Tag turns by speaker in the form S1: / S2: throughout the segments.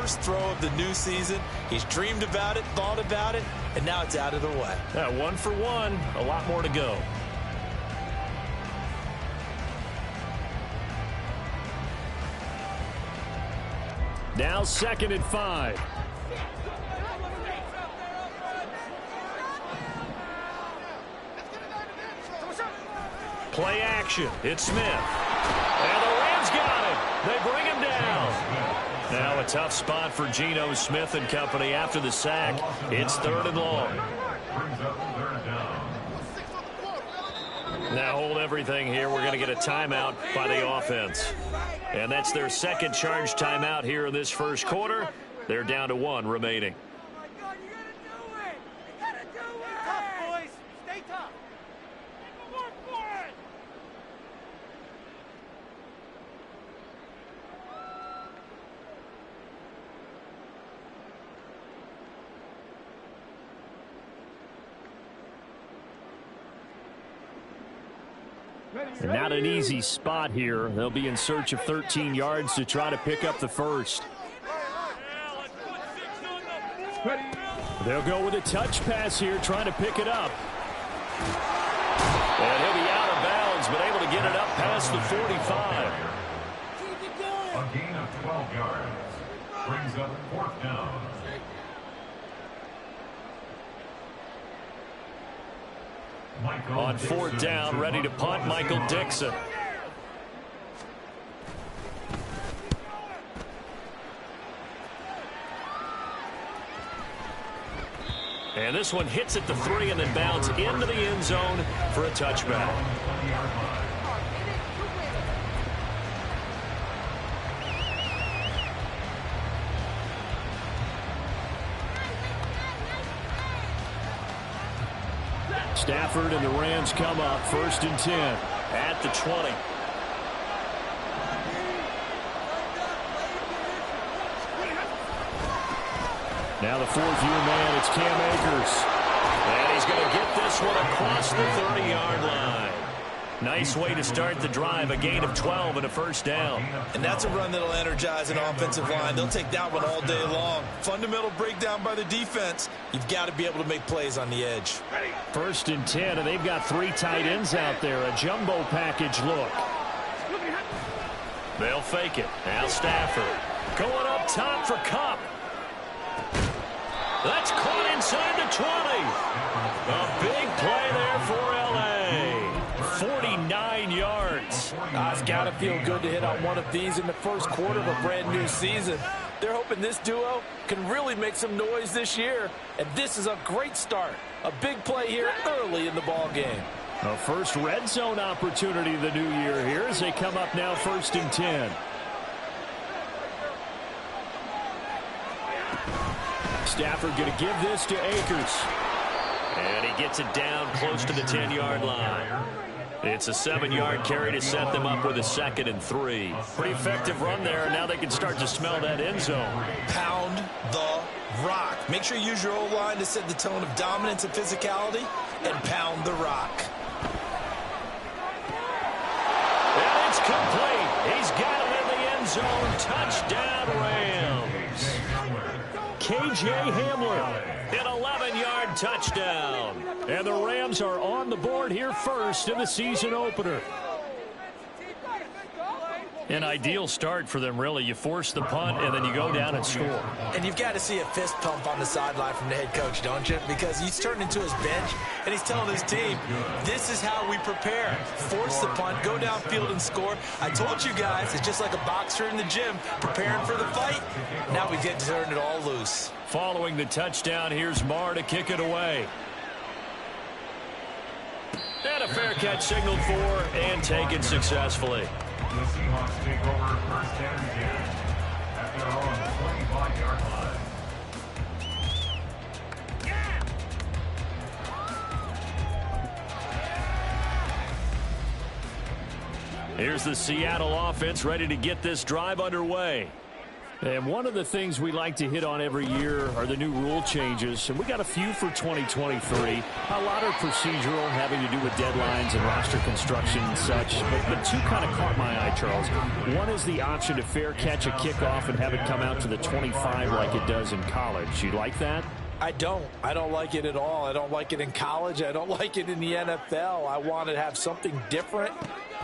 S1: first throw of the new season. He's dreamed about it, thought about it, and now it's out of the way.
S2: Yeah, 1 for 1, a lot more to go. Now 2nd and 5. Play action. It's Smith. And the Rams got him. They bring him down. Now a tough spot for Geno Smith and company after the sack. It's 3rd and long. Now hold everything here. We're going to get a timeout by the offense. And that's their 2nd charge timeout here in this first quarter. They're down to 1 remaining. And not an easy spot here. They'll be in search of 13 yards to try to pick up the first. They'll go with a touch pass here, trying to pick it up. And he'll be out of bounds, but able to get it up past the 45.
S3: A gain of 12 yards. Brings up 4th down.
S2: On 4th down, ready to punt, Michael Dixon. And this one hits at the 3 and then bounds into the end zone for a touchback. Stafford and the Rams come up 1st and 10 at the 20. Now the 4th-year man, it's Cam Akers. And he's going to get this one across the 30-yard line. Nice way to start the drive, a gain of 12 and a 1st down.
S1: And that's a run that'll energize an offensive line. They'll take that one all day long. Fundamental breakdown by the defense. You've got to be able to make plays on the edge.
S2: 1st and 10, and they've got 3 tight ends out there. A jumbo package look. They'll fake it. Now Stafford going up top for Kupp. That's caught inside the 20. A big play there for L.A. 49 yards.
S1: It's got to feel good to hit on one of these in the first quarter of a brand new season. They're hoping this duo can really make some noise this year, and this is a great start. A big play here early in the ball game.
S2: A first red zone opportunity the new year here as they come up now 1st and 10. Stafford going to give this to Akers. And he gets it down close to the 10-yard line. It's a 7-yard carry to set them up with a 2nd and 3. Pretty effective run there. Now they can start to smell that end zone.
S1: Pound the rock. Make sure you use your O-line to set the tone of dominance and physicality, and pound the rock.
S2: And it's complete. He's got it in the end zone. Touchdown, Rams. K.J. Hamler, an 11-yard touchdown. And the Rams are on the board here first in the season opener. An ideal start for them, really. You force the punt, and then you go down and score.
S1: And you've got to see a fist pump on the sideline from the head coach, don't you? Because he's turning to his bench, and he's telling his team, this is how we prepare. Force the punt, go downfield and score. I told you guys, it's just like a boxer in the gym, preparing for the fight. Now we get to turn it all loose.
S2: Following the touchdown, here's Marr to kick it away. And a fair catch signaled for and taken successfully.
S3: The Seahawks take over 1st and 10 at their own 25-yard line.
S2: Here's the Seattle offense ready to get this drive underway. And one of the things we like to hit on every year are the new rule changes. And we got a few for 2023. A lot are procedural, having to do with deadlines and roster construction and such. But two kind of caught my eye, Charles. One is the option to fair catch a kickoff and have it come out to the 25 like it does in college. You like that?
S1: I don't like it at all. I don't like it in college. I don't like it in the NFL. I want to have something different,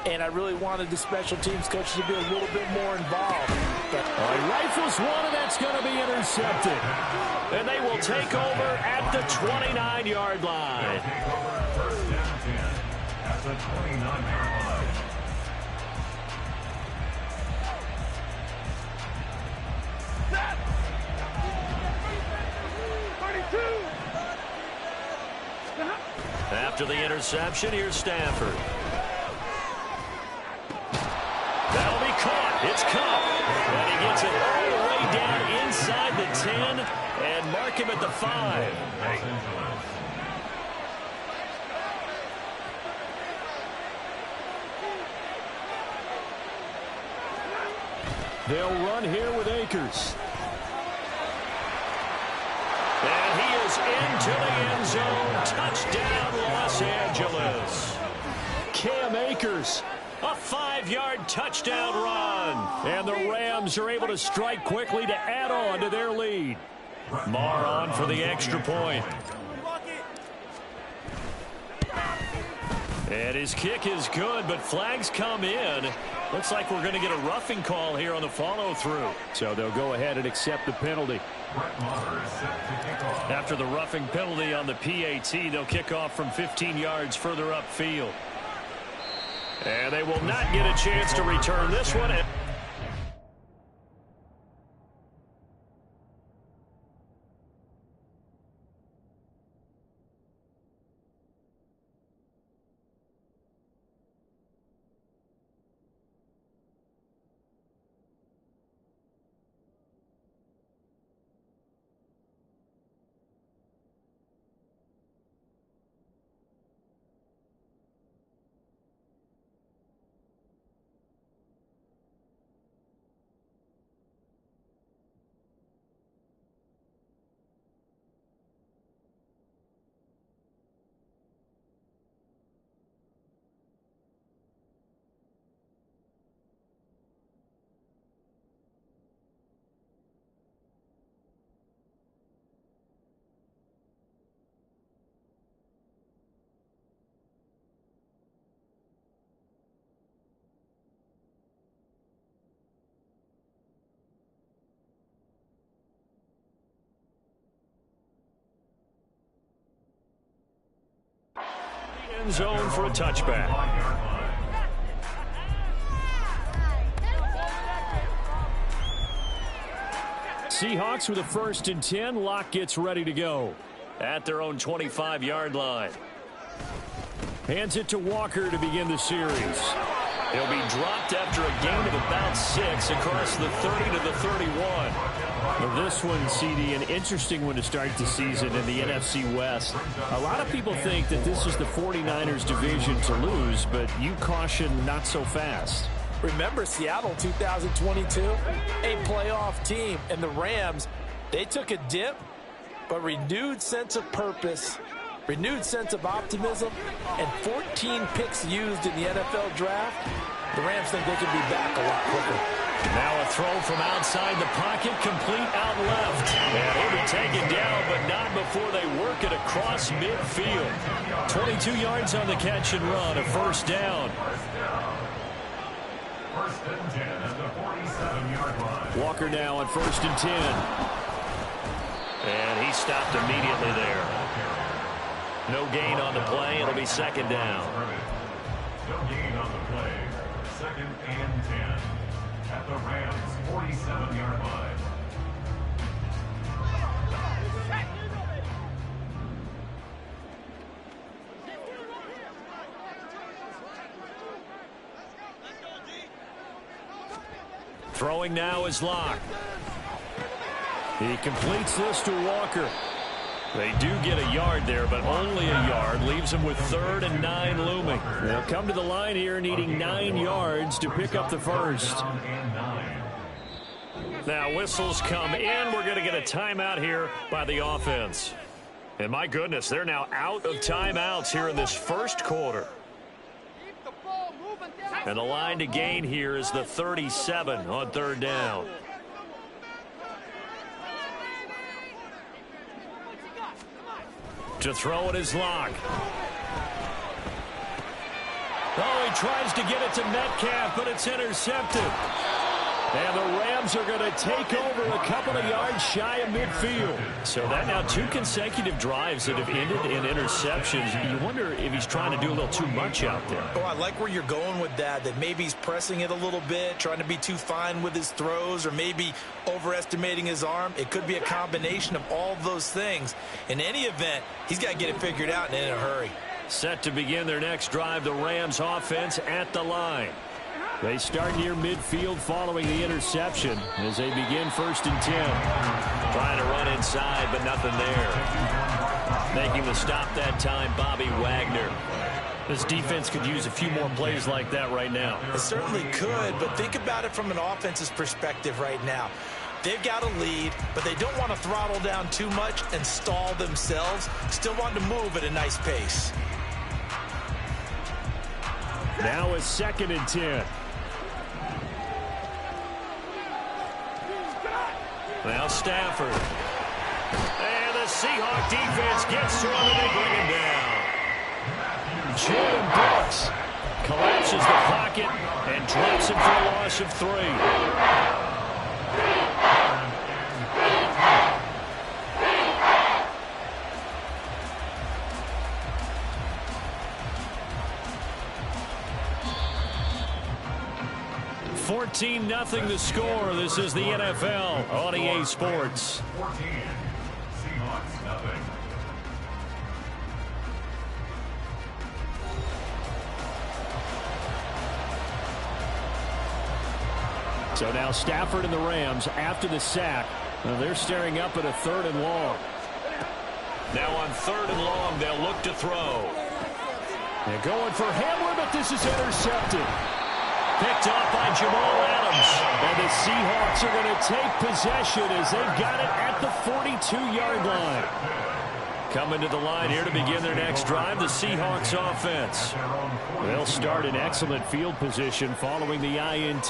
S1: and I really wanted the special teams coaches to be a little bit more involved. But
S2: rifles one, and that's going to be intercepted. And they will take over at the 29-yard line.
S3: First down 10 at the 29-yard line.
S2: After the interception, here's Stafford. That'll be caught. It's Kupp. And he gets it all the way down inside the 10 and mark him at the 5. They'll run here with Akers. And he is into the end zone. Touchdown, Los Angeles. Cam Akers, a 5-yard touchdown run. And the Rams are able to strike quickly to add on to their lead. Marr on for the extra point. And his kick is good, but flags come in. Looks like we're going to get a roughing call here on the follow-through. So they'll go ahead and accept the penalty. After the roughing penalty on the PAT, they'll kick off from 15 yards further upfield. And they will not get a chance to return this one. End zone for a touchback. Seahawks with a 1st and 10. Locke gets ready to go at their own 25-yard line. Hands it to Walker to begin the series. He'll be dropped after a gain of about 6 across the 30 to the 31. Well, this one, CD, an interesting one to start the season in the NFC West. A lot of people think that this is the 49ers division to lose, but you caution not so fast.
S1: remember Seattle 2022, a playoff team, and the Rams, they took a dip, but renewed sense of purpose, renewed sense of optimism, and 14 picks used in the NFL draft. The Rams think they can be back a lot quicker.
S2: Now a throw from outside the pocket, complete out left. And he'll be taken down, but not before they work it across midfield. 22 yards on the catch and run, a first down.
S3: First and 10 at the 47-yard line.
S2: Walker now on 1st and 10. And he stopped immediately there. No gain on the play. It'll be second down.
S3: No gain on the play. Second and 10 at the Rams' 47-yard line.
S2: Throwing now is Locke. He completes this to Walker. They do get a yard there, but only a yard. Leaves them with 3rd and 9 looming. They'll come to the line here needing 9 yards to pick up the first. Now whistles come in. We're going to get a timeout here by the offense. And my goodness, they're now out of timeouts here in this first quarter. And the line to gain here is the 37 on third down. To throw it is Locke. Oh, he tries to get it to Metcalf, but it's intercepted. And the Rams are going to take over a couple of yards shy of midfield. So that now 2 consecutive drives that have ended in interceptions. You wonder if he's trying to do a little too much out there.
S1: Oh, I like where you're going with that maybe he's pressing it a little bit, trying to be too fine with his throws, or maybe overestimating his arm. It could be a combination of all of those things. In any event, he's got to get it figured out and in a hurry.
S2: Set to begin their next drive, the Rams offense at the line. They start near midfield following the interception as they begin 1st and 10. Trying to run inside, but nothing there. Making the stop that time, Bobby Wagner. This defense could use a few more plays like that right now.
S1: It certainly could, but think about it from an offense's perspective right now. They've got a lead, but they don't want to throttle down too much and stall themselves. Still want to move at a nice pace.
S2: Now it's 2nd and 10. Now Stafford. And the Seahawk defense gets to him and they bring him down. Jordan Brooks collapses the pocket and drops him for a loss of 3. 14-0 the score. This is the NFL on EA Sports.
S3: 14. Seahawks nothing.
S2: So now Stafford and the Rams after the sack. They're staring up at a 3rd and long. Now on 3rd and long, they'll look to throw. They're going for Hamler, but this is intercepted. Picked off by Jamal Adams. And the Seahawks are going to take possession as they've got it at the 42-yard line. Coming to the line here to begin their next drive, the Seahawks offense. They'll start in excellent field position following the INT.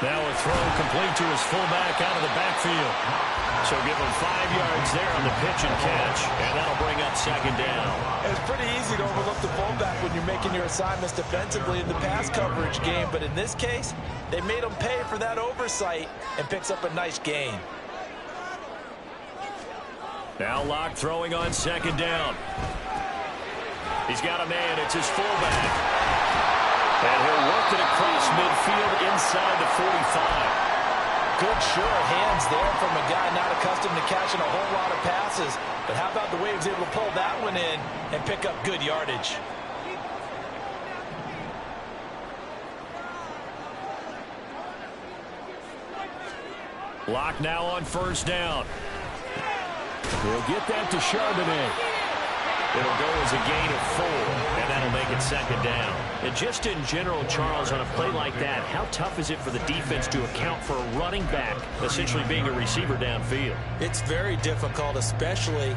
S2: Now a throw complete to his fullback out of the backfield. So give him 5 yards there on the pitch and catch, and that'll bring up 2nd down.
S1: It's pretty easy to overlook the fullback when you're making your assignments defensively in the pass coverage game, but in this case, they made him pay for that oversight and picks up a nice gain.
S2: Now Locke throwing on 2nd down. He's got a man. It's his fullback. And he'll work it across midfield inside the 45.
S1: Good sure hands there from a guy not accustomed to catching a whole lot of passes. But how about the way he was able to pull that one in and pick up good yardage?
S2: Locke now on 1st down. He'll get that to Charbonnet. It'll go as a gain of 4, and that'll make it 2nd down. And just in general, Charles, on a play like that, how tough is it for the defense to account for a running back essentially being a receiver downfield?
S1: It's very difficult, especially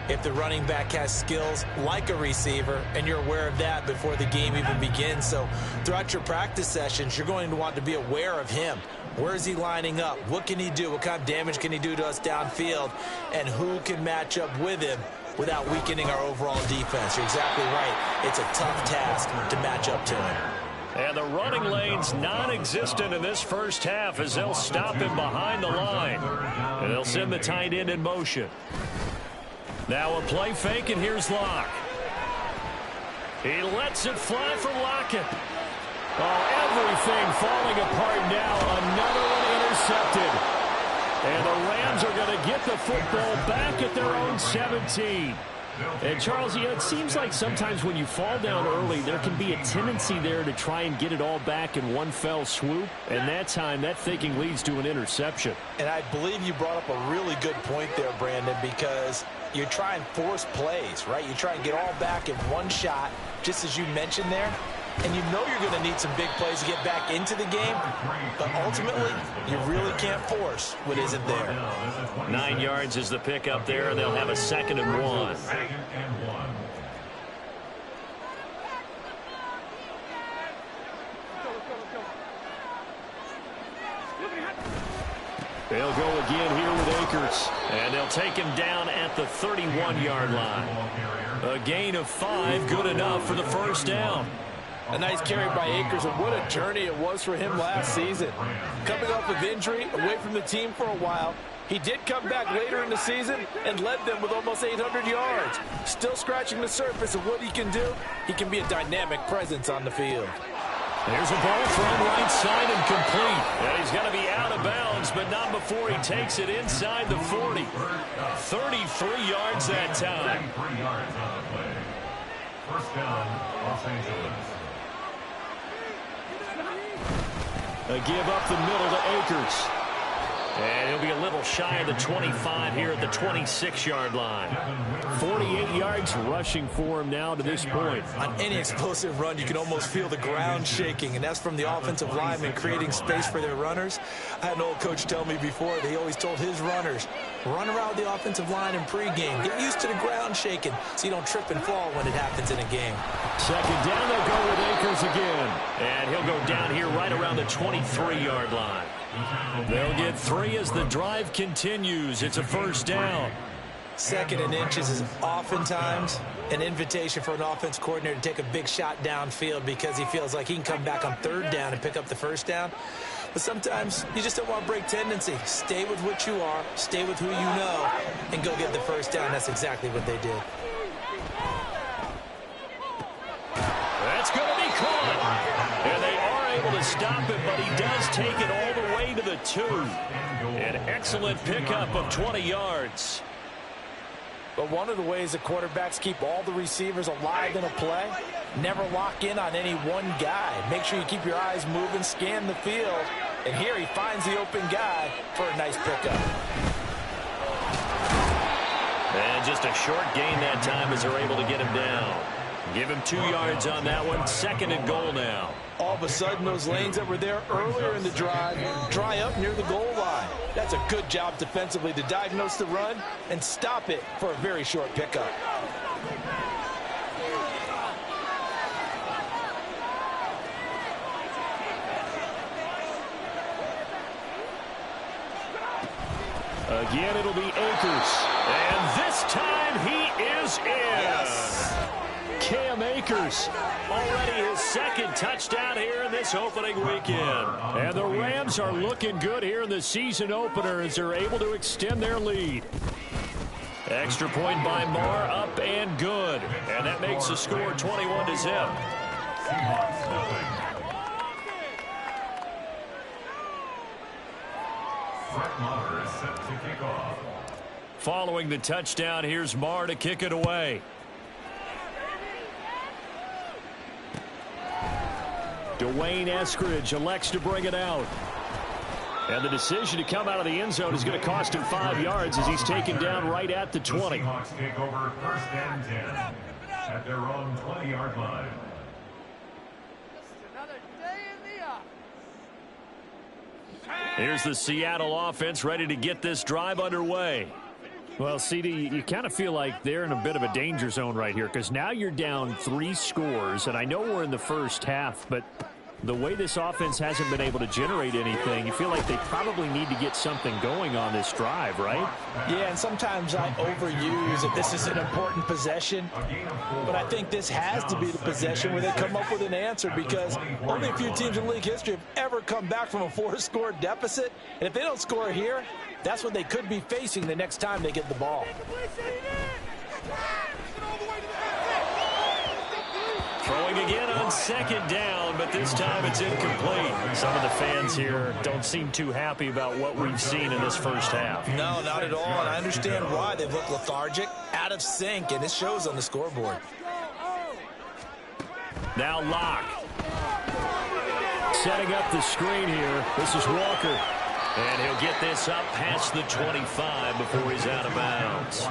S1: if the running back has skills like a receiver, and you're aware of that before the game even begins. So throughout your practice sessions, you're going to want to be aware of him. Where is he lining up? What can he do? What kind of damage can he do to us downfield? And who can match up with him without weakening our overall defense? You're exactly right. It's a tough task to match up to him.
S2: And the running lane's non-existent in this first half as they'll stop him behind the line. And they'll send the tight end in motion. Now a play fake, and here's Locke. He lets it fly for Lockett. Oh, everything falling apart now. Another one intercepted. And the Rams are going to get the football back at their own 17. And, Charles, it seems like sometimes when you fall down early, there can be a tendency there to try and get it all back in one fell swoop. And that time, that thinking leads to an interception.
S1: And I believe you brought up a really good point there, Brandon, because you try and force plays, right? You try and get all back in one shot, just as you mentioned there. and you know you're going to need some big plays to get back into the game, but ultimately, you really can't force what isn't there.
S2: 9 yards is the pickup there, and they'll have a 2nd and 1. They'll go again here with Akers, and they'll take him down at the 31-yard line. A gain of 5, good enough for the first down.
S4: A nice carry by Akers, and what a journey it was for him last season. Coming off of injury, away from the team for a while, he did come back later in the season and led them with almost 800 yards. Still scratching the surface of what he can do. He can be a dynamic presence on the field.
S2: There's a ball thrown right side and complete. And he's going to be out of bounds, but not before he takes it inside the 40. 33 yards that time.
S3: 33 yards on the play. First down, Los Angeles.
S2: A give up the middle to Akers. And he'll be a little shy of the 25 here at the 26-yard line. 48 yards rushing for him now to this point.
S1: On any explosive run, you can almost feel the ground shaking, and that's from the offensive linemen creating space for their runners. I had an old coach tell me before, he always told his runners, run around the offensive line in pregame. Get used to the ground shaking so you don't trip and fall when it happens in a game.
S2: 2nd down, they'll go with Akers again. And he'll go down here right around the 23-yard line. They'll get 3 as the drive continues. It's a first down.
S1: 2nd and inches is oftentimes an invitation for an offense coordinator to take a big shot downfield because he feels like he can come back on 3rd down and pick up the first down. But sometimes you just don't want to break tendency. Stay with what you are, stay with who you know, and go get the first down. That's exactly what they did.
S2: That's going to be caught. And they are able to stop it, but he does take it all the way to the 2. An excellent pickup of 20 yards.
S4: But one of the ways that quarterbacks keep all the receivers alive in a play, never lock in on any one guy. Make sure you keep your eyes moving, scan the field. And here he finds the open guy for a nice pickup.
S2: And just a short gain that time as they're able to get him down. Give him 2 yards on that one. 2nd and goal now.
S4: All of a sudden, those lanes that were there earlier in the drive dry up near the goal line. That's a good job defensively to diagnose the run and stop it for a very short pickup.
S2: Again, it'll be Akers. And this time he is in.
S4: Yes.
S2: Cam Akers, already his 2nd touchdown here in this opening weekend. And the Rams are looking good here in the season opener as they're able to extend their lead. Extra point by Marr, up and good. And that makes the score 21-0.
S3: Seahawks nothing. Brett Maher is set to kick off.
S2: Following the touchdown, here's Marr to kick it away. Dwayne Eskridge elects to bring it out. And the decision to come out of the end zone is going to cost him 5 yards as he's taken down right at the 20.
S3: The Seahawks take over 1st and 10 at their own 20-yard line.
S2: Here's the Seattle offense ready to get this drive underway. Well, CD, you kind of feel like they're in a bit of a danger zone right here because now you're down 3 scores, and I know we're in the first half, but the way this offense hasn't been able to generate anything, you feel like they probably need to get something going on this drive, right?
S4: Yeah, and sometimes I overuse it. This is an important possession, but I think this has to be the possession where they come up with an answer because only a few teams in league history have ever come back from a 4-score deficit, and if they don't score here, that's what they could be facing the next time they get the ball.
S2: Throwing again on 2nd down, but this time it's incomplete. Some of the fans here don't seem too happy about what we've seen in this first half.
S1: No, not at all, and I understand why. They look lethargic, out of sync, and it shows on the scoreboard.
S2: Now Locke. Setting up the screen here. This is Walker. And he'll get this up past the 25 before he's out of bounds.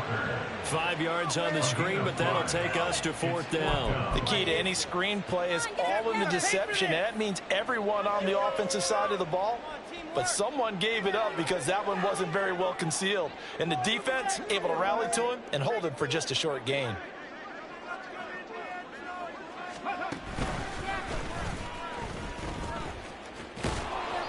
S2: 5 yards on the screen, but that'll take us to 4th down.
S4: The key to any screen play is all in the deception. That means everyone on the offensive side of the ball, but someone gave it up because that one wasn't very well concealed. And the defense able to rally to him and hold him for just a short gain.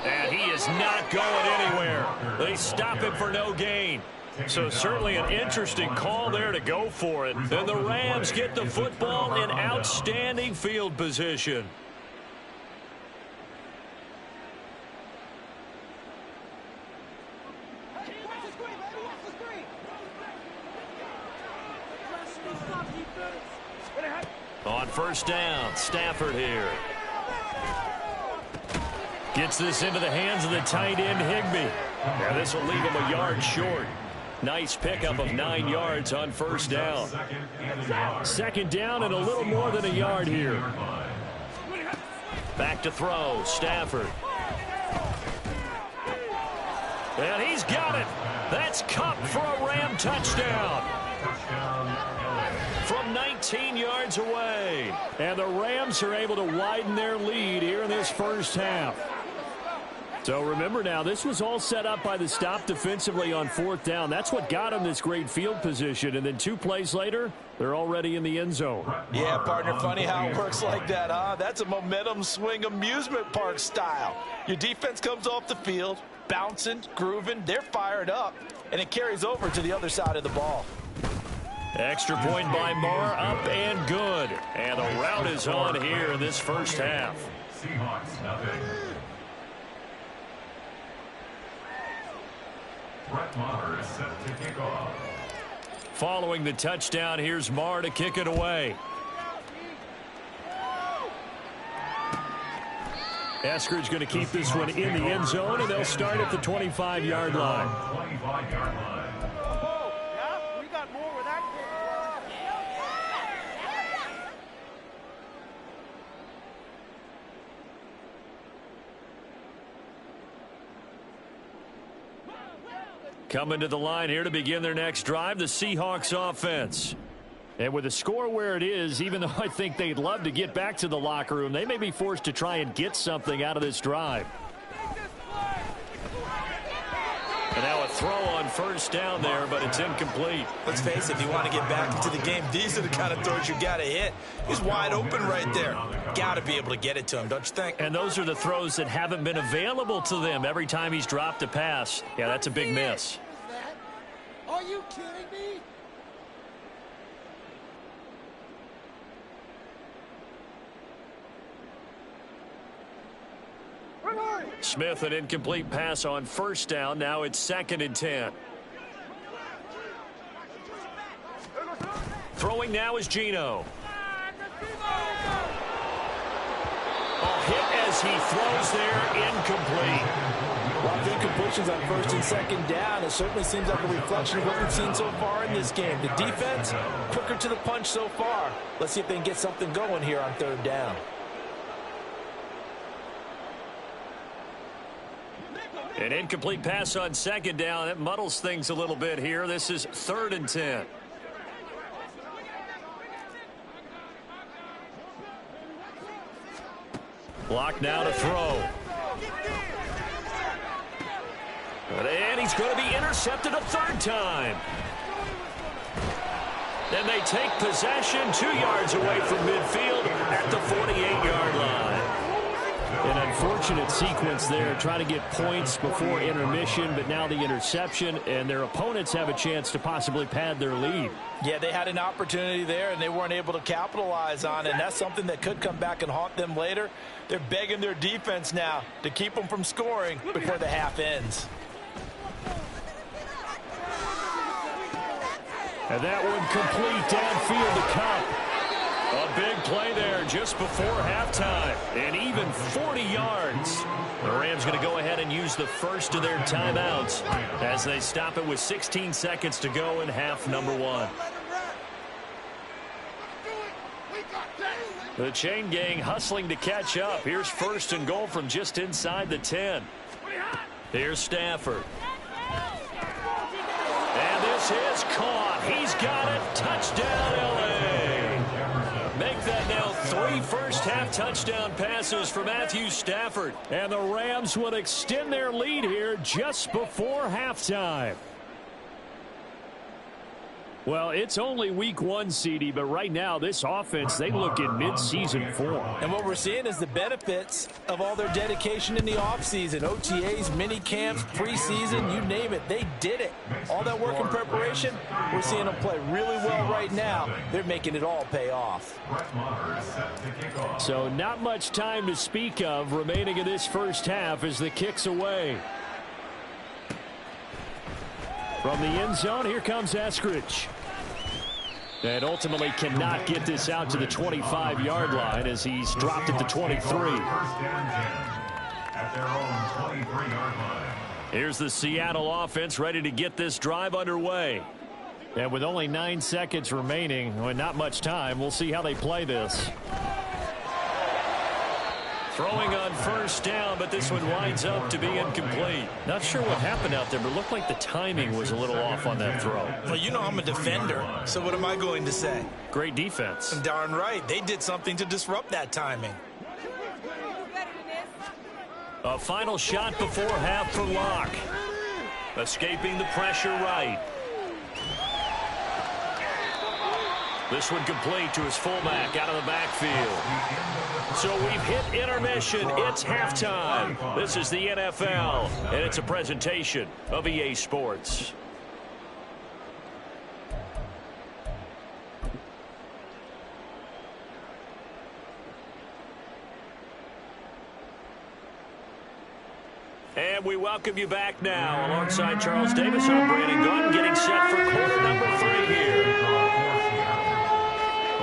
S2: And he is not going anywhere. They stop him for no gain. So certainly an interesting call there to go for it. And the Rams get the football in outstanding field position. On 1st down, Stafford here. Gets this into the hands of the tight end, Higbee. Now this will leave him a yard short. Nice pickup of 9 yards on 1st down. 2nd down and a little more than a yard here. Back to throw, Stafford. And he's got it. That's Kupp for a Ram touchdown. From 19 yards away. And the Rams are able to widen their lead here in this first half. So remember now, this was all set up by the stop defensively on 4th down. That's what got them this great field position. And then 2 plays later, they're already in the end zone.
S4: Yeah, partner, funny how it works like that, huh? That's a momentum swing amusement park style. Your defense comes off the field, bouncing, grooving, they're fired up, and it carries over to the other side of the ball.
S2: Extra point by Marr, up and good. And the route is on here in this first half.
S3: Seahawks, nothing. Brett Maher is set to kick off.
S2: Following the touchdown, here's Marr to kick it away. Eskridge going to keep this one in the end zone, and they'll start at the 25-yard line.
S3: 25-yard line.
S2: Coming to the line here to begin their next drive, the Seahawks offense. And with the score where it is, even though I think they'd love to get back to the locker room, they may be forced to try and get something out of this drive. And now a throw on 1st down there, but it's incomplete.
S4: Let's face it, if you want to get back into the game, these are the kind of throws you got to hit. He's wide open right there. Got to be able to get it to him, don't you think?
S2: And those are the throws that haven't been available to them every time he's dropped a pass. Yeah, that's a big miss.
S5: Are you kidding me?
S2: Smith, an incomplete pass on 1st down. Now it's 2nd and 10. Throwing now is Geno. A hit as he throws there, incomplete.
S4: A lot of incompletions on 1st and 2nd down. It certainly seems like a reflection of what we've seen so far in this game. The defense, quicker to the punch so far. Let's see if they can get something going here on 3rd down.
S2: An incomplete pass on 2nd down. It muddles things a little bit here. This is 3rd and 10. Block now to throw. And he's going to be intercepted a 3rd time. Then they take possession 2 yards away from midfield at the 48-yard line. An unfortunate sequence there, trying to get points before intermission, but now the interception, and their opponents have a chance to possibly pad their lead.
S4: Yeah, they had an opportunity there, and they weren't able to capitalize on it, and that's something that could come back and haunt them later. They're begging their defense now to keep them from scoring before the half ends.
S2: And that one complete downfield to Kupp. A big play there just before halftime, and even 40 yards. The Rams going to go ahead and use the first of their timeouts as they stop it with 16 seconds to go in half number 1. The chain gang hustling to catch up. Here's 1st and goal from just inside the 10. Here's Stafford. And this is caught. He's got it. Touchdown, L.A. Make that now 3 first-half touchdown passes for Matthew Stafford. And the Rams will extend their lead here just before halftime. Well, it's only week 1, CD, but right now this offense, they look in mid-season form.
S4: And what we're seeing is the benefits of all their dedication in the offseason. OTAs, mini camps, preseason, you name it. They did it. All that work and preparation, we're seeing them play really well right now. They're making it all pay off.
S2: So not much time to speak of remaining in this first half as the kick's away. From the end zone, here comes Eskridge. And ultimately cannot get this out to the 25-yard line as he's dropped at the 23.
S3: At their own 23-yard line.
S2: Here's the Seattle offense ready to get this drive underway. And with only 9 seconds remaining, well, not much time, we'll see how they play this. Throwing on first down, but this one winds up to be incomplete. Not sure what happened out there, but it looked like the timing was a little off on that throw.
S4: Well, you know I'm a defender, so what am I going to say?
S2: Great defense.
S4: Darn right. They did something to disrupt that timing.
S2: A final shot before half for Locke. Escaping the pressure right. This one complete to his fullback out of the backfield. So we've hit intermission. It's halftime. This is the NFL, and it's a presentation of EA Sports. And we welcome you back now. Alongside Charles Davis, I'm Brandon Gunn, getting set for quarter number 3 here.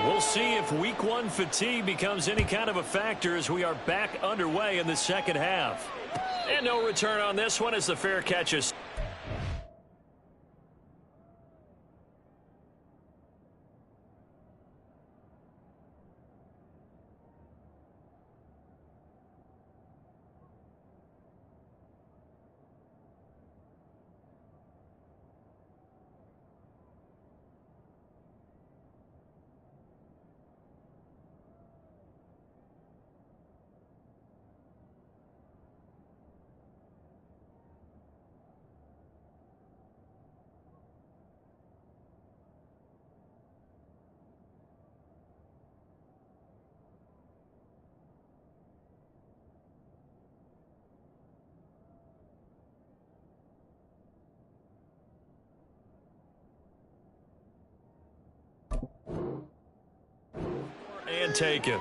S2: We'll see if week 1 fatigue becomes any kind of a factor as we are back underway in the second half. And no return on this one as the fair catch is. And taken.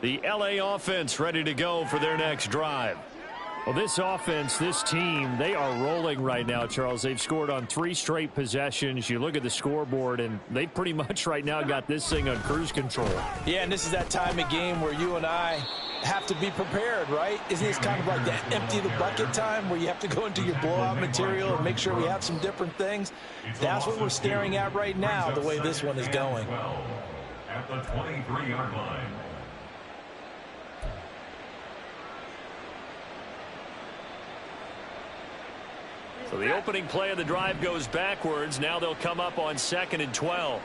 S2: The LA offense ready to go for their next drive. Well, this offense, this team, they are rolling right now, Charles. They've scored on 3 straight possessions. You look at the scoreboard, and they pretty much right now got this thing on cruise control.
S4: Yeah, and this is that time of game where you and I have to be prepared, right? Isn't this kind of like that empty the bucket time where you have to go into your blowout material and make sure we have some different things? That's what we're staring at right now, the way this one is going.
S3: At the 23-yard line.
S2: So the opening play of the drive goes backwards. Now they'll come up on 2nd and 12.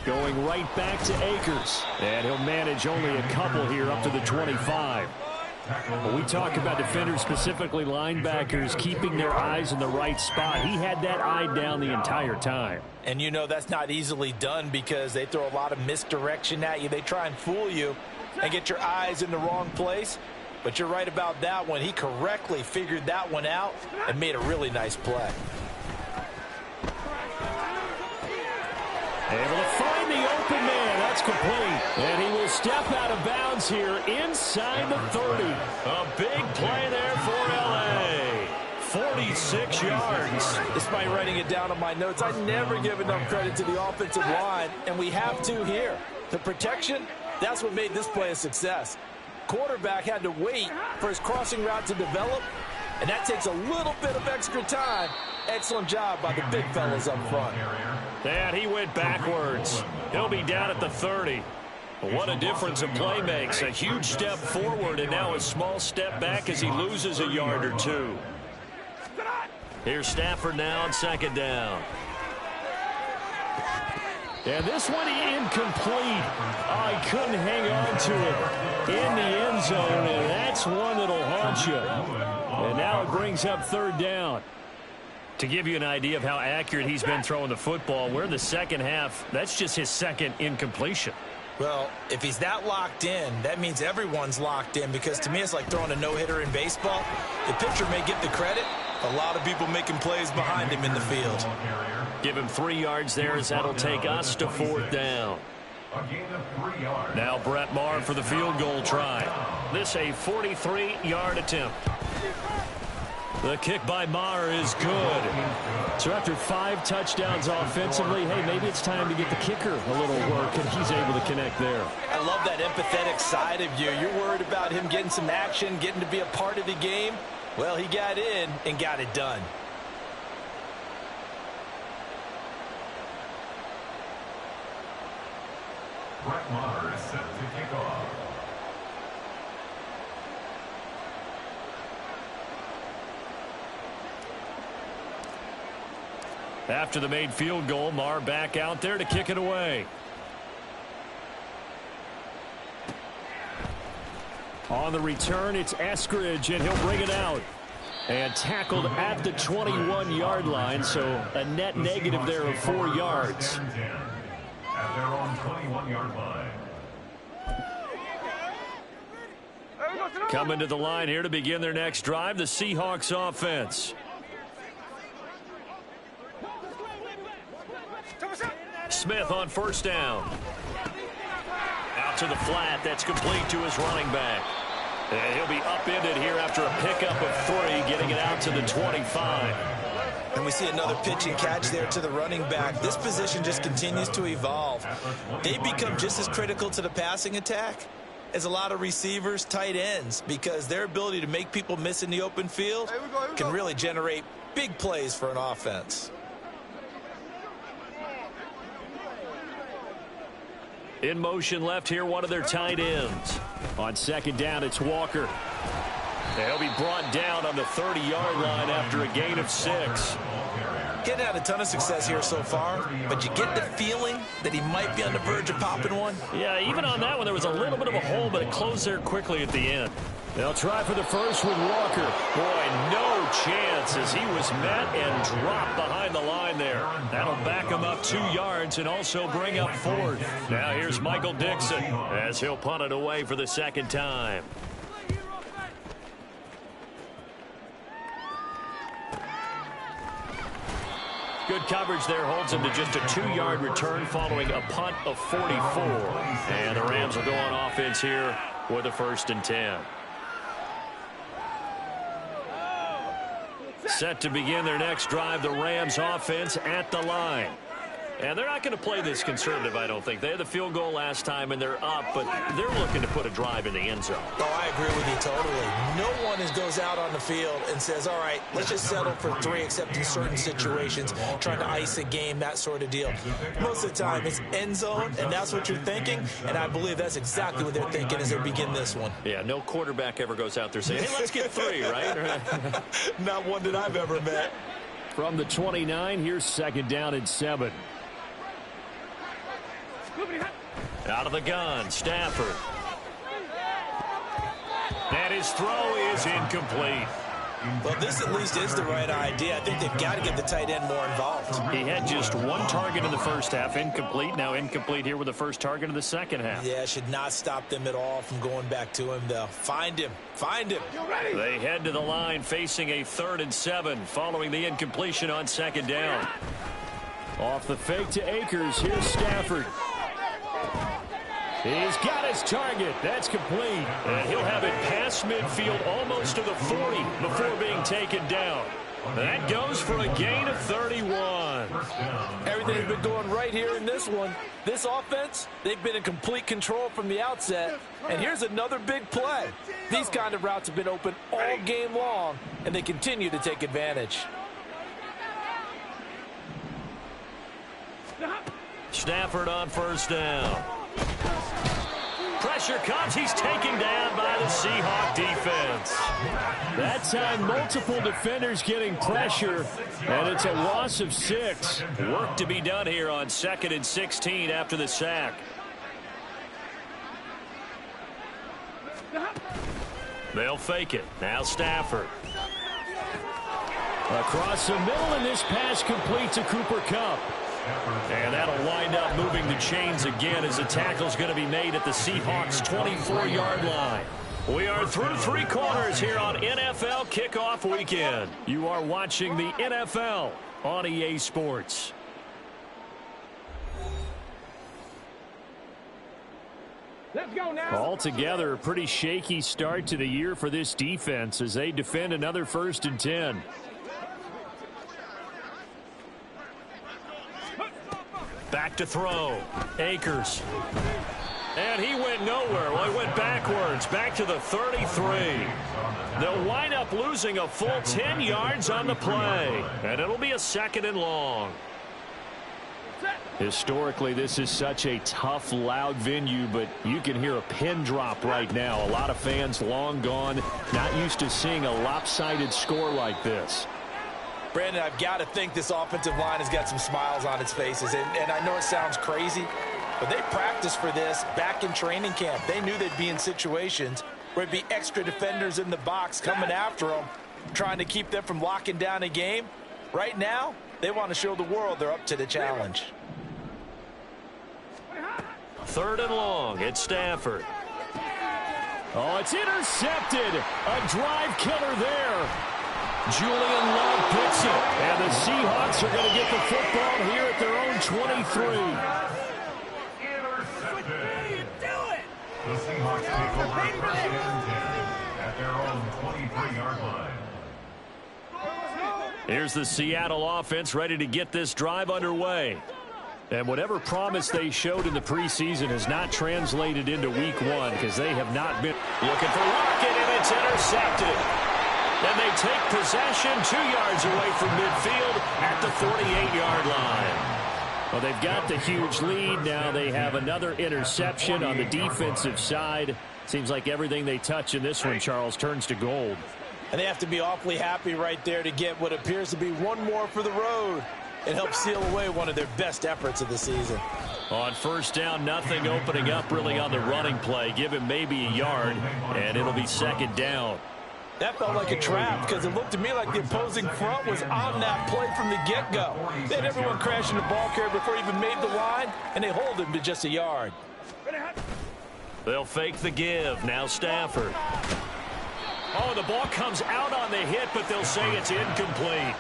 S2: Going right back to Akers. And he'll manage only a couple here up to the 25. When we talk about defenders, specifically linebackers, keeping their eyes in the right spot, he had that eye down the entire time.
S4: And you know that's not easily done because they throw a lot of misdirection at you. They try and fool you and get your eyes in the wrong place. But you're right about that one. He correctly figured that one out and made a really nice play.
S2: Able to find the open man. That's complete. And he will step out of bounds here inside the 30. A big play there for L.A. 46 yards.
S4: Despite writing it down on my notes, I never give enough credit to the offensive line, and we have to here. The protection, that's what made this play a success. Quarterback had to wait for his crossing route to develop, And that takes a little bit of extra time. Excellent job by the big fellas up front.
S2: And he went backwards. He'll be down at the 30. What a difference a play makes. A huge step forward and now a small step back as he loses a yard or two. Here's Stafford now on second down. And this one incomplete. Oh, he couldn't hang on to it in the end zone, and that's one that'll haunt you. And now it brings up third down. To give you an idea of how accurate he's been throwing the football, we're in the second half. That's just his second incompletion.
S4: Well, if he's that locked in, that means everyone's locked in, because to me it's like throwing a no-hitter in baseball. The pitcher may get the credit. A lot of people making plays behind him in the field.
S2: Give him 3 yards there as that'll take us to fourth down. Now Brett Maher for the field goal try. This a 43-yard attempt. The kick by Maher is good. So after 5 touchdowns offensively, hey, maybe it's time to get the kicker a little work, and he's able to connect there.
S4: I love that empathetic side of you. You're worried about him getting some action, getting to be a part of the game. Well, he got in and got it done.
S3: Brett Maher is set to kick off.
S2: After the made field goal, Maher back out there to kick it away. On the return, it's Eskridge, and he'll bring it out. And tackled at the 21-yard line, so a net negative there of 4 yards.
S3: At their own 21-yard line.
S2: Coming to the line here to begin their next drive, the Seahawks offense. Smith on first down. Out to the flat. That's complete to his running back. And he'll be upended here after a pickup of 3, getting it out to the 25.
S4: And we see another pitch and catch there to the running back. This position just continues to evolve. They become just as critical to the passing attack as a lot of receivers, tight ends, because their ability to make people miss in the open field can really generate big plays for an offense.
S2: In motion left here, one of their tight ends. On second down, it's Walker. He'll be brought down on the 30-yard line after a gain of 6.
S4: Getting had a ton of success here so far, but you get the feeling that he might be on the verge of popping one.
S2: Yeah, even on that one, there was a little bit of a hole, but it closed there quickly at the end. They'll try for the first with Walker. Boy, no chance as he was met and dropped behind the line there. That'll back him up 2 yards and also bring up 4th. Now here's Michael Dixon as he'll punt it away for the second time. Good coverage there, holds him to just a 2-yard return following a punt of 44. And the Rams will go on offense here with a 1st and 10. Set to begin their next drive, the Rams offense at the line. And they're not going to play this conservative, I don't think. They had the field goal last time, and they're up, but they're looking to put a drive in the end zone.
S4: Oh, I agree with you totally. No one goes out on the field and says, all right, let's just settle for 3, except in certain situations, trying to ice a game, that sort of deal. Most of the time, it's end zone, and that's what you're thinking, and I believe that's exactly what they're thinking as they begin this one.
S2: Yeah, no quarterback ever goes out there saying, hey, let's get 3, right?
S4: Not one that I've ever met.
S2: From the 29, here's second down and 7. Out of the gun, Stafford. And his throw is incomplete.
S4: Well, this at least is the right idea. I think they've got to get the tight end more involved.
S2: He had just 1 target in the first half, incomplete. Now incomplete here with the first target of the second half.
S4: Yeah, should not stop them at all from going back to him, though. Find him. Find him.
S2: They head to the line facing a 3rd and 7 following the incompletion on second down. Off the fake to Akers. Here's Stafford. He's got his target. That's complete. And he'll have it past midfield almost to the 40 before being taken down. That goes for a gain of 31.
S4: Everything thing's been going right here in this one. This offense, they've been in complete control from the outset. And here's another big play. These kind of routes have been open all game long, and they continue to take advantage.
S2: Stafford on first down. Pressure comes. He's taken down by the Seahawk defense.
S6: That time, multiple defenders getting pressure, and it's a loss of 6.
S2: Work to be done here on 2nd and 16 after the sack. They'll fake it. Now Stafford.
S6: Across the middle, and this pass complete to Cooper Kupp.
S2: And that'll wind up moving the chains again as the tackle's going to be made at the Seahawks' 24-yard line. We are through 3 quarters here on NFL Kickoff Weekend. You are watching the NFL on EA Sports.
S5: Let's go now.
S6: Altogether, a pretty shaky start to the year for this defense as they defend another 1st and 10.
S2: Back to throw. Akers. And he went nowhere. Well, he went backwards. Back to the 33. They'll wind up losing a full 10 yards on the play. And it'll be a 2nd and long.
S6: Historically, this is such a tough, loud venue, but you can hear a pin drop right now. A lot of fans long gone, not used to seeing a lopsided score like this.
S4: Brandon, I've got to think this offensive line has got some smiles on its faces. And I know it sounds crazy, but they practiced for this back in training camp. They knew they'd be in situations where it'd be extra defenders in the box coming after them, trying to keep them from locking down a game. Right now, they want to show the world they're up to the challenge.
S2: 3rd and long. It's Stafford.
S6: Oh, it's intercepted. A drive killer there. Julian Love picks it. And the Seahawks are going to get the football here at their own 23.
S3: Intercepted. The Seahawks take over 1st and 10 at their own 23-yard line.
S2: Here's the Seattle offense ready to get this drive underway.
S6: And whatever promise they showed in the preseason has not translated into week 1 because they have not been.
S2: Looking for Lockett, and it's intercepted. And they take possession 2 yards away from midfield at the 48-yard line.
S6: Well, they've got the huge lead. Now they have another interception on the defensive side. Seems like everything they touch in this one, Charles, turns to gold.
S4: And they have to be awfully happy right there to get what appears to be one more for the road and help seal away one of their best efforts of the season.
S2: On first down, nothing opening up really on the running play. Give him maybe a yard, and it'll be 2nd down.
S4: That felt like a trap because it looked to me like the opposing front was on that play from the get-go. They had everyone crashing the ball carrier before he even made the line, and they hold him to just a yard.
S2: They'll fake the give. Now Stafford. Oh, the ball comes out on the hit, but they'll say it's incomplete.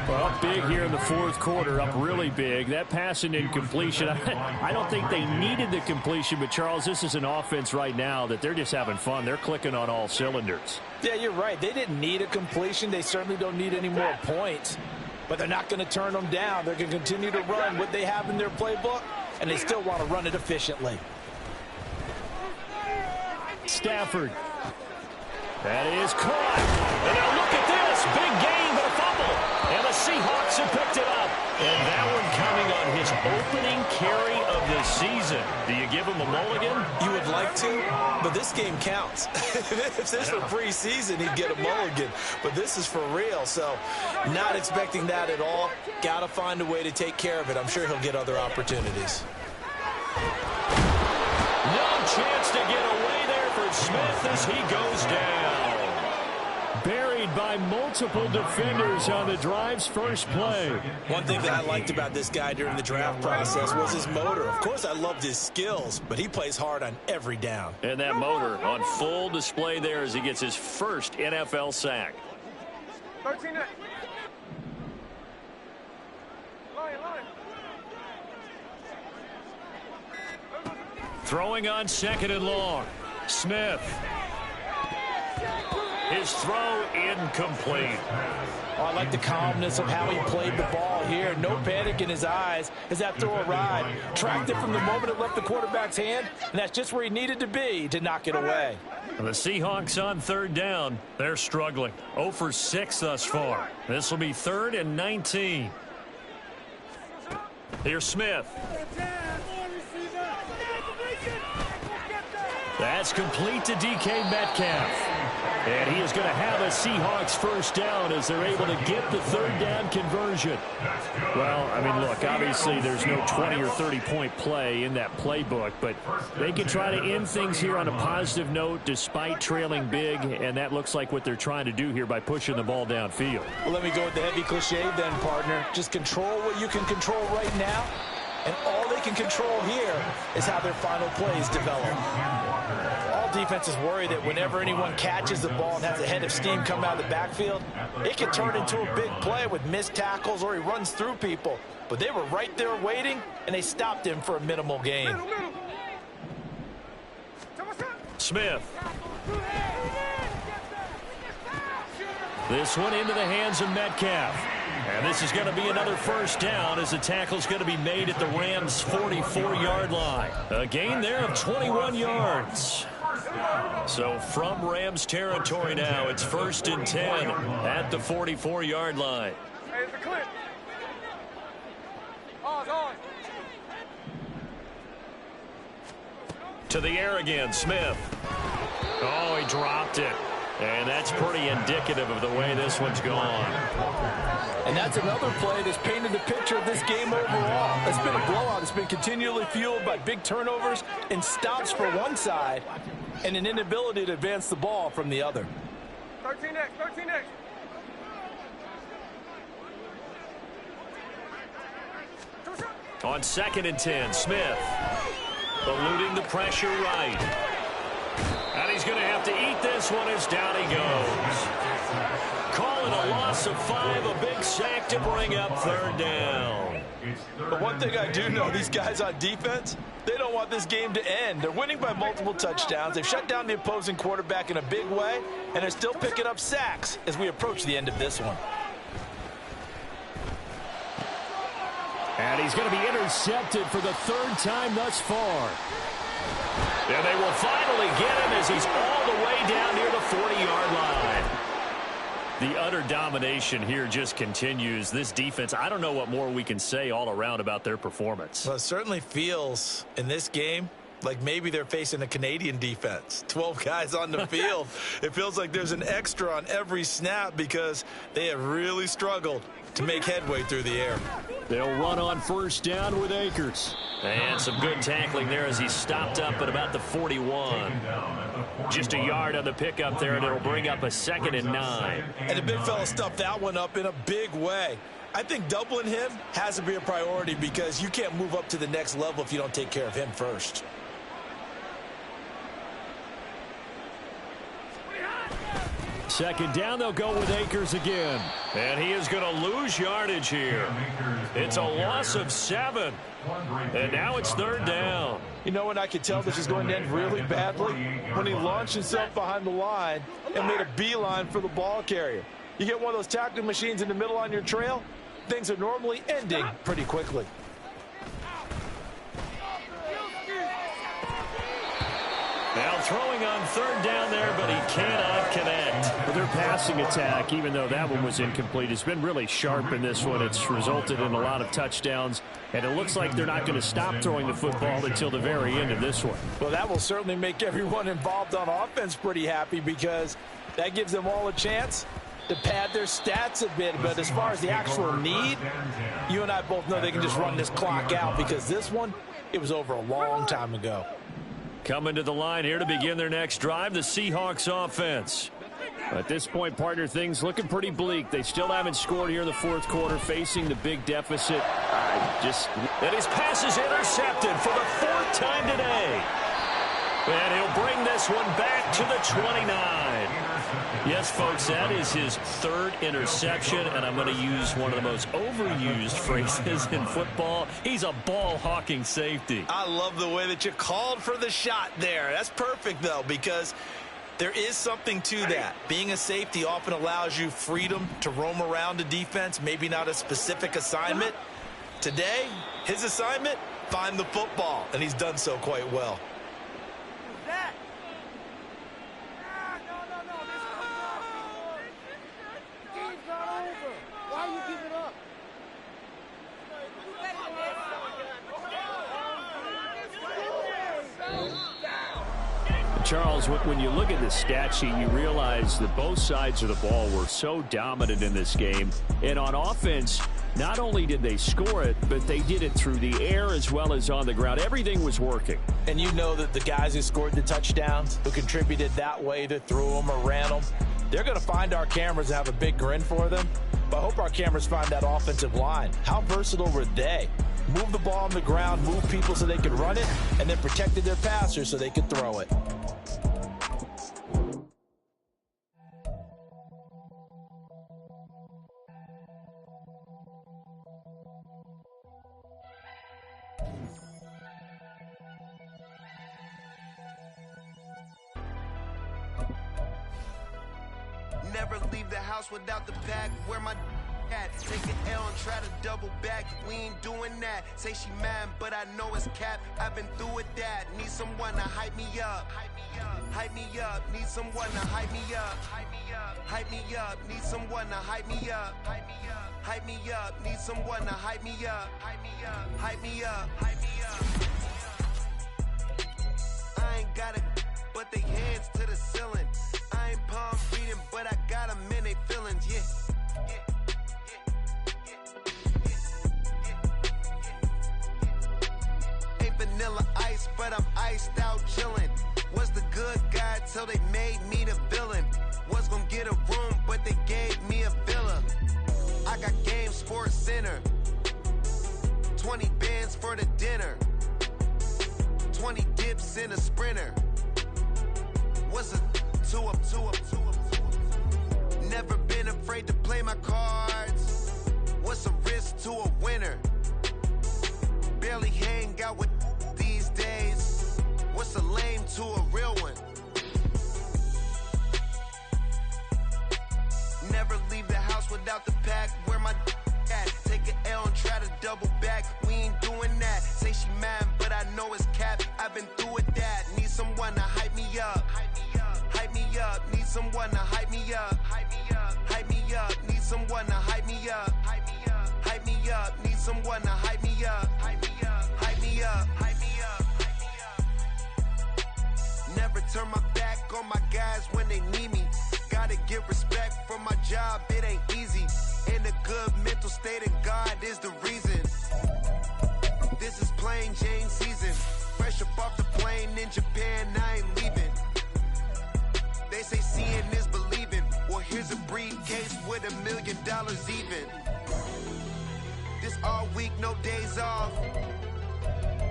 S6: Well, up big here in the 4th quarter, up really big. That pass and incompletion, I don't think they needed the completion, but Charles, this is an offense right now that they're just having fun. They're clicking on all cylinders.
S4: Yeah, you're right. They didn't need a completion. They certainly don't need any more points, but they're not going to turn them down. They're going to continue to run what they have in their playbook, and they still want to run it efficiently.
S6: Stafford.
S2: That is caught. And now look at this. Big gain, but a fumble. And the Seahawks have picked it up. And that one coming on his opening carry of the season. Do you give him a mulligan?
S4: You would like to, but this game counts. If this were preseason, he'd get a mulligan. But this is for real, so not expecting that at all. Got to find a way to take care of it. I'm sure he'll get other opportunities.
S2: No chance to get away there for Smith as he goes down.
S6: Buried by multiple defenders on the drive's first play.
S4: One thing that I liked about this guy during the draft process was his motor. Of course, I loved his skills, but he plays hard on every down.
S2: And that motor on full display there as he gets his first NFL sack.
S5: 13.
S2: Throwing on 2nd and long. Smith. His His throw incomplete.
S4: Oh, I like the calmness of how he played the ball here. No panic in his eyes as that throw arrived. Tracked it from the moment it left the quarterback's hand, and that's just where he needed to be to knock it away.
S2: The Seahawks on third down. They're struggling. 0 for 6 thus far. This will be 3rd and 19. Here's Smith. That's complete to DK Metcalf. And he is going to have a Seahawks first down as they're able to get the third down conversion. Well, I mean, look, obviously there's no 20 or 30-point play in that playbook, but they can try to end things here on a positive note despite trailing big, and that looks like what they're trying to do here by pushing the ball downfield.
S4: Well, let me go with the heavy cliche then, partner. Just control what you can control right now, and all they can control here is how their final plays develop. All defenses worry that whenever anyone catches the ball and has a head of steam come out of the backfield, it can turn into a big play with missed tackles or he runs through people. But they were right there waiting, and they stopped him for a minimal gain.
S2: Smith. This one into the hands of Metcalf. And this is going to be another first down as the tackle's going to be made at the Rams' 44-yard line. A gain there of 21 yards. So from Rams territory now, it's 1st and 10 at the 44-yard line.
S5: Hey, it's the clip. On.
S2: To the air again, Smith. Oh, he dropped it. And that's pretty indicative of the way this one's gone.
S4: And that's another play that's painted the picture of this game overall. It's been a blowout. It's been continually fueled by big turnovers and stops for one side and an inability to advance the ball from the other.
S5: 13X.
S2: On 2nd and 10, Smith eluding the pressure right. And he's going to have to eat this one as down he goes. Calling a loss of 5, a big sack to bring up 3rd down.
S4: But one thing I do know, these guys on defense, they don't want this game to end. They're winning by multiple touchdowns. They've shut down the opposing quarterback in a big way, and they're still picking up sacks as we approach the end of this one.
S6: And he's going to be intercepted for the 3rd time thus far.
S2: And they will finally get him as he's all the way down near the 40-yard line. The utter domination here just continues. This defense, I don't know what more we can say all around about their performance.
S4: Well, it certainly feels in this game like maybe they're facing a Canadian defense. 12 guys on the field. It feels like there's an extra on every snap because they have really struggled to make headway through the air.
S6: They'll run on first down with Akers.
S2: And some good tackling there as he stopped up at about the 41. Just a yard on the pickup there, and it'll bring up a 2nd and 9.
S4: And the big fella stuffed that one up in a big way. I think doubling him has to be a priority because you can't move up to the next level if you don't take care of him first.
S6: Second down, they'll go with Akers again.
S2: And he is going to lose yardage here. It's a loss of 7. And now it's 3rd down.
S4: You know when I could tell this is going to end really badly? When he launched himself behind the line and made a beeline for the ball carrier. You get one of those tackling machines in the middle on your trail, things are normally ending pretty quickly.
S2: Now throwing on 3rd down there, but he cannot connect.
S6: Well, their passing attack, even though that one was incomplete, has been really sharp in this one. It's resulted in a lot of touchdowns, and it looks like they're not going to stop throwing the football until the very end of this one.
S4: Well, that will certainly make everyone involved on offense pretty happy because that gives them all a chance to pad their stats a bit. But as far as the actual need, you and I both know they can just run this clock out because this one, it was over a long time ago.
S2: Coming to the line here to begin their next drive, the Seahawks offense.
S6: At this point, partner, things looking pretty bleak. They still haven't scored here in the 4th quarter, facing the big deficit.
S2: And his pass is intercepted for the 4th time today. And he'll bring this one back to the 29. Yes, folks, that is his 3rd interception, and I'm going to use one of the most overused phrases in football. He's a ball-hawking safety.
S4: I love the way that you called for the shot there. That's perfect, though, because There is something to that. Being a safety often allows you freedom to roam around the defense, maybe not a specific assignment. Today, his assignment, find the football, and he's done so quite well.
S5: Who's that? No. This is the game's not over. Why are you giving up?
S6: Charles, when you look at the stat sheet, you realize that both sides of the ball were so dominant in this game. And on offense, not only did they score it, but they did it through the air as well as on the ground. Everything was working.
S4: And you know that the guys who scored the touchdowns, who contributed that way, either threw them or ran them, they're going to find our cameras and have a big grin for them. But I hope our cameras find that offensive line. How versatile were they? Move the ball on the ground, move people so they could run it, and then protected their passers so they could throw it.
S7: Never leave the house without the bag. Where my at? Take an L and try to double back. We ain't doing that. Say she mad, but I know it's cap. I've been through with that. Need someone to hype me up. Hype me up. Need someone to hype me up. Hype me up. Need someone to hype me up. Hype me up. Need someone to hype me up. Hype me up. I ain't got it, but they hands to the ceiling. I ain't palm reading, but I got them in they feelings, yeah. Ain't vanilla ice, but I'm iced out chillin'. Was the good guy till they made me the villain. Was gonna get a room, but they gave me a villa. I got game, Sports Center. 20 bands for the dinner. 20 dips in a sprinter. What's a two up. Never been afraid to play my cards. What's a risk to a winner? Barely hang out with these days. What's a lame to a real one? Never leave the house without the pack. Where my at? Take an L and try to double back. We ain't doing that. Say she mad, but I know it's cap. I've been through with that. Need someone to hype me up. Hype me up. Need someone to hype me up. Hype me up. Need someone to hype me up. Hype me up. Need someone to hype me up. Hype me up. Never turn my back on my guys when they need me. Gotta get respect for my job, it ain't easy. In a good mental state, and God is the reason. This is plain Jane season. Fresh up off the plane in Japan, I ain't leaving. They say seeing is believing. Well, here's a briefcase with $1 million even. This all week, no days off.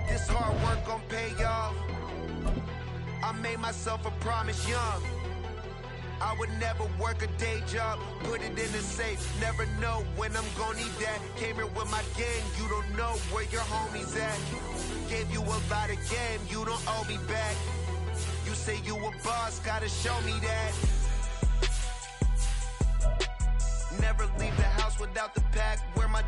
S7: This hard work gon' pay off. I made myself a promise young. I would never work a day job, put it in the safe. Never know when I'm gonna need that. Came here with my gang, you don't know where your homies at. Gave you a lot of game, you don't owe me back. You say you a boss, gotta show me that. Never leave the house without the pack. Where my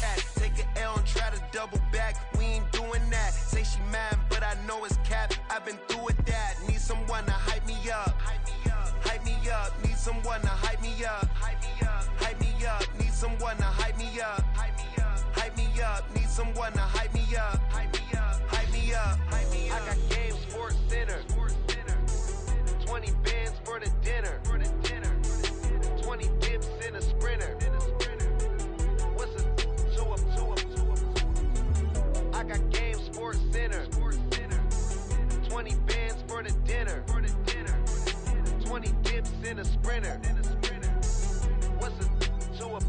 S7: at? Take an L and try to double back. We ain't doing that. Say she mad, but I know it's cap. I've been through with that. Need someone to hype me up. Hype me up. Need someone to hype me up. Hype me up. Need someone to hype me up. Hype me up. Need someone to hype me up. Hype me up. I got game, Sports Center. 20 bands for the dinner. 20 dips in a sprinter. What's a two up? I got game, Sports Center. 20 bands for the dinner. 20 dips in a sprinter. What's a two up?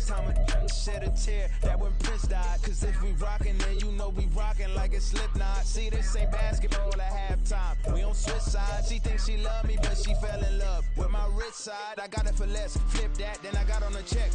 S8: time a shed a tear, that when Prince died. Cause if we rockin', then you know we rockin' like a Slipknot. See, this ain't basketball at halftime. We on switch sides. She thinks she love me, but she fell in love with my rich side. I got it for less. Flip that, then I got on a check.